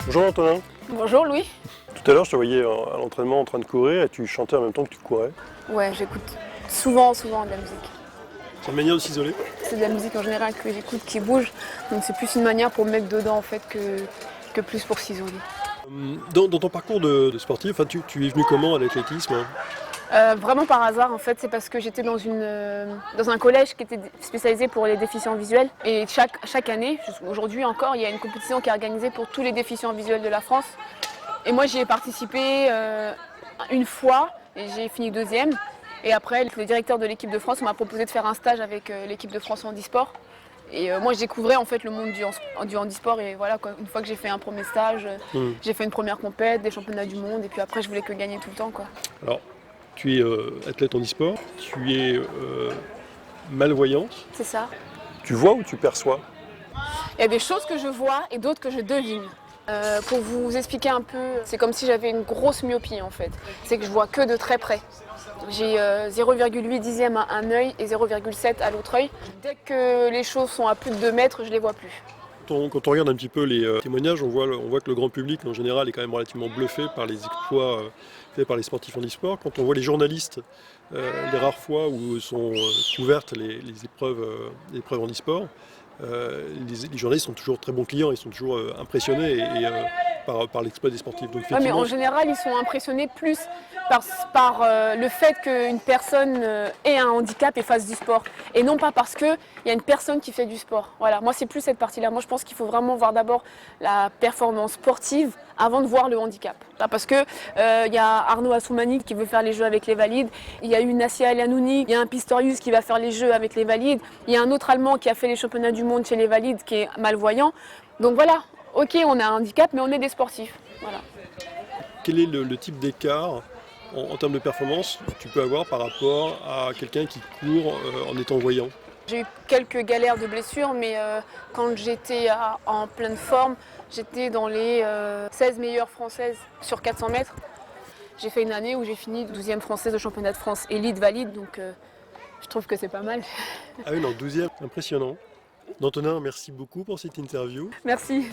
Bonjour Antonin. Bonjour Louis. Tout à l'heure, je te voyais à l'entraînement en train de courir et tu chantais en même temps que tu courais. Ouais, j'écoute souvent de la musique. C'est une manière de s'isoler. C'est de la musique en général que j'écoute qui bouge, donc c'est plus une manière pour me mettre dedans en fait que plus pour s'isoler. Dans ton parcours de sportif, tu es venu comment à l'athlétisme? Vraiment par hasard en fait, c'est parce que j'étais dans un collège qui était spécialisé pour les déficients visuels et chaque année, aujourd'hui encore, il y a une compétition qui est organisée pour tous les déficients visuels de la France. Et moi j'y ai participé une fois et j'ai fini deuxième. Et après, le directeur de l'équipe de France m'a proposé de faire un stage avec l'équipe de France handisport. Et moi, je découvrais en fait le monde du handisport. Et voilà, quoi. Une fois que j'ai fait un premier stage, j'ai fait une première compète, des championnats du monde. Et puis après, je voulais que gagner tout le temps, quoi. Alors, tu es athlète handisport, tu es malvoyante. C'est ça. Tu vois ou tu perçois? Il y a des choses que je vois et d'autres que je devine. Pour vous expliquer un peu, c'est comme si j'avais une grosse myopie en fait. C'est que je vois que de très près. J'ai 0,8 dixième à un œil et 0,7 à l'autre œil. Dès que les choses sont à plus de 2 mètres, je les vois plus. Quand on regarde un petit peu les témoignages, on voit que le grand public en général est quand même relativement bluffé par les exploits faits par les sportifs handisport. Quand on voit les journalistes, les rares fois où sont couvertes les épreuves handisport, les journalistes sont toujours très bons clients, ils sont toujours impressionnés par l'exploit des sportifs. Donc, Ouais, mais en général, ils sont impressionnés plus par le fait qu'une personne ait un handicap et fasse du sport. Et non pas parce qu'il y a une personne qui fait du sport. Voilà, moi, c'est plus cette partie-là. Moi, je pense qu'il faut vraiment voir d'abord la performance sportive avant de voir le handicap. Parce qu'il y a Arnaud Assoumani qui veut faire les jeux avec les valides. Il y a eu Nassia El Hanouni, il y a un Pistorius qui va faire les jeux avec les valides. Il y a un autre Allemand qui a fait les championnats du monde chez les valides qui est malvoyant. Donc voilà, ok, on a un handicap, mais on est des sportifs. Voilà. Quel est le type d'écart en termes de performance que tu peux avoir par rapport à quelqu'un qui court en étant voyant? J'ai eu quelques galères de blessures, mais quand j'étais en pleine forme, j'étais dans les 16 meilleures françaises sur 400 mètres. J'ai fait une année où j'ai fini 12e française au championnat de France élite valide, donc je trouve que c'est pas mal. Ah oui, non, 12e, impressionnant. Antonin, merci beaucoup pour cette interview. Merci.